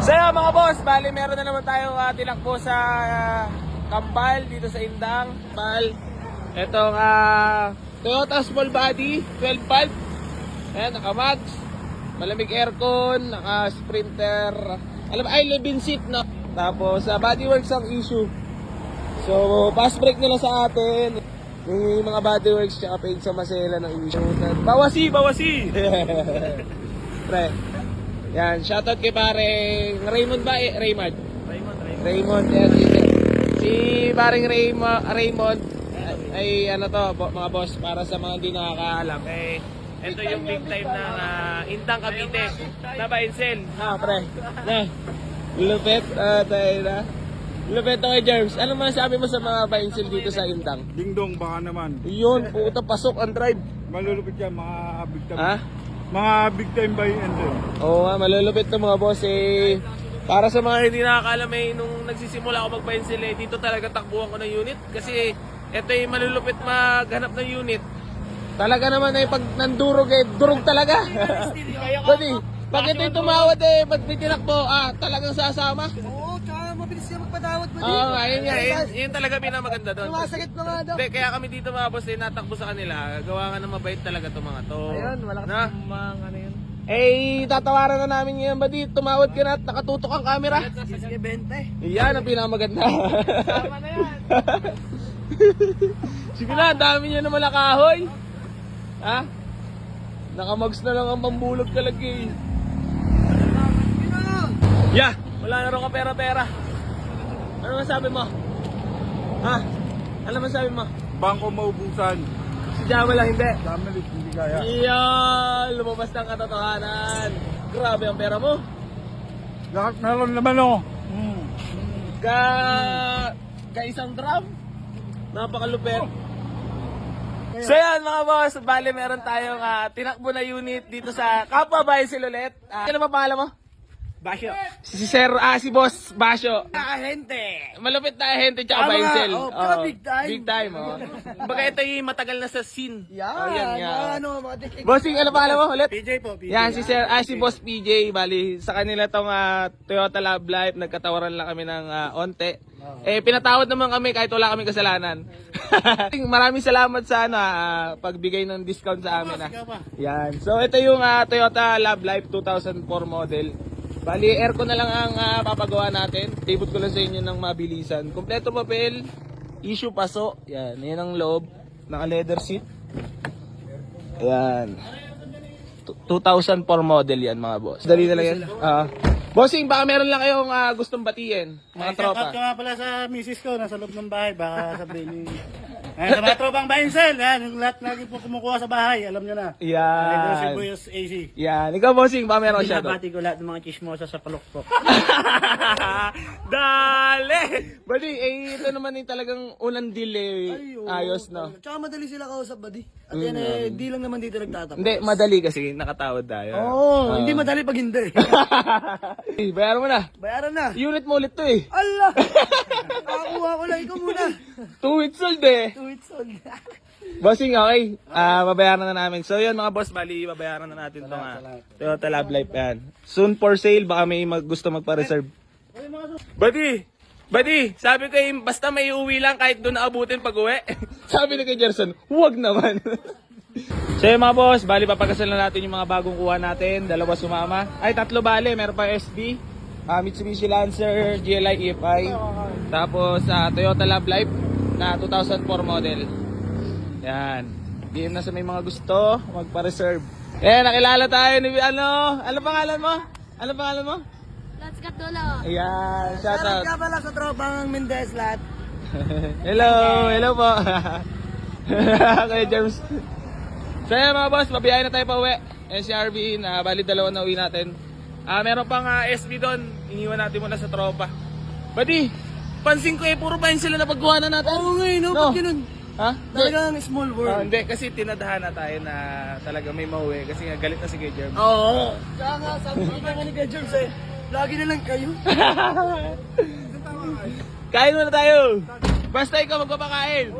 So yun mga boss, bali meron na naman tayong tinakbo sa Kambal dito sa Indang. Kambal. Itong Toyota small body, 12 valve. Ayan, naka-max. Malamig aircon, naka-sprinter. Alam, ay, 11 seat na. Tapos, bodyworks ang issue. So, fast break nila sa atin. Yung mga bodyworks tsaka paint sa masela ng issue. Bawasi! Pre. Yan, shoutout kay pareng Raymond ba? Raymond. Yan. Si pareng Raymond ay ano to, mga boss, para sa mga hindi nakakaalam. Ito yung big time ng Indang Cavite na Bainsel. Pre. Lupet. Tayo na. Lupet to kay Germs. Ano man sabi mo sa mga Bainsel dito sa Indang? Dingdong baka naman. Yun, puta, pasok ang drive. Malulupit yan, mga big time. Ha? Mga big time buy and sell. Oo nga, malulupit to mga boss para sa mga hindi nakakaalam nung nagsisimula ako mag-Bainsel dito talaga takbuhan ko ng unit. Kasi ito yung malulupit maghanap ng unit. Talaga naman pag nandurog durog talaga. Pag ito yung tumawad pag tinakbo, talagang sasama. Oo, tsaka mabilis siya magpadawat mo Oo, yun talaga pinamaganda doon. Sumasakit na nga daw. Kaya kami dito mga boss natakbo sa kanila. Gawa nga na mabait talaga itong mga to. Ayun, malakas na? ano yun. Tatawaran na namin ngayon ba dito? Tumawad ka na at nakatutok ang camera. Sige, 20. Yan ang pinamaganda. Tama na yan. Sige na, dami niya naman nakahoy. Ha? Nakamags na lang ang pambulog talaga Yeah, wala na rin ka pera-pera. Ano masabi mo? Ha? Ano masabi mo? Bangko maubusan. Si Jama lang hindi. Damilit, hindi kaya. Iyan, lumabas ng katotohanan. Grabe ang pera mo. Lahat meron naman oh. Ka isang drum. Napakalupit. So yan mga boss, bali meron tayong tinakbo na unit dito sa Kapwa Bainsel ulit. Ano ba pangalan mo? Basyo. Si Boss Basyo. Nakahente. Malupit na ahente tsaka Bainsel. pero big time. Big time, Baka ito yung matagal na sa scene. Yan. Yan nga. Mga technique. Bossing, ano pangalan mo ulit? PJ po, PJ. Yan, si Boss PJ, bali, sa kanila tong Toyota Love Life, nagkatawaran lang kami ng onte. Pinatawad naman kami kahit wala kaming kasalanan. Maraming salamat sa pagbigay ng discount sa amin. Yan. So, ito yung Toyota Love Life 2004 model. Bali, aircon na lang ang papagawa natin. Tibot ko lang sa inyo ng mabilisan. Kompleto papel, issue paso. Yan, yan ang loob. Naka leather seat. Ayan. 2004 model yan mga boss. Dali na lang yan. Bossing, baka meron lang kayong gustong batiin. Mga tropa. Shoutout ka nga pala sa misis ko, nasa loob ng bahay, baka sabihin ni... Sa mga tropang Bainsel, yung lahat lagi po kumukuha sa bahay, alam nyo na. Yan. Sibuyas AC. Yan. Ikaw, bossing, baka meron siya doon. Binabati ko lahat ng mga chismosa sa palukpok. Dale! Buddy, ito naman yung talagang unang deal ayos, no? Tsaka madali sila kausap, buddy. At yan di lang naman dito nagtatapos. Hindi, madali kasi nakatawad tayo. Oo, hindi madali pag hindi. Bayaran mo na. Bayaran na. Unit mo ulit to Allah! Nakakuha ko lang, ikaw muna. 2 weeks old 2 weeks old. Bossing, okay. Babayaran na namin. So yun mga boss, bali, babayaran na natin itong Toyota Love Life yan. Soon for sale, baka may gusto magpa-reserve. Buddy, sabi ko basta may uwi lang kahit doon naabutin pag uwi. Sabi ni kay Gerson, huwag naman. So yun mga boss, bali papagkasal na natin yung mga bagong kuha natin. 2 sumama. Ay, 3 bali. Meron pa SB, Mitsubishi Lancer, GLI EFI. Tapos Toyota Love Life na 2004 model. Yan. DM na sa may mga gusto, magpa-reserve. Nakilala tayo ni ano pangalan mo? Ano pangalan mo? Let's get dulo. Ayan, shout out. Shoutout ka pala sa tropang Mendez lahat. Hello po. Kaya James. So yan mga boss, mabiyahin na tayo pa uwi. SRB, bali 2 na uwi natin. Meron pang SB doon, iniwan natin muna sa tropa. Buddy, pansin ko puro Bainsel na pagkuha na natin. Oo nga no? Ba't ganun? Ha? Talagang small world. Hindi, kasi tinadahan na tayo na talaga may mauwi. Kasi nga galit na si Kuya Jerm. Oo. Kaya nga, sabi ko nga ni Kuya Jerms lagi na lang kayo. Kain muna tayo. Basta ikaw magpapakain.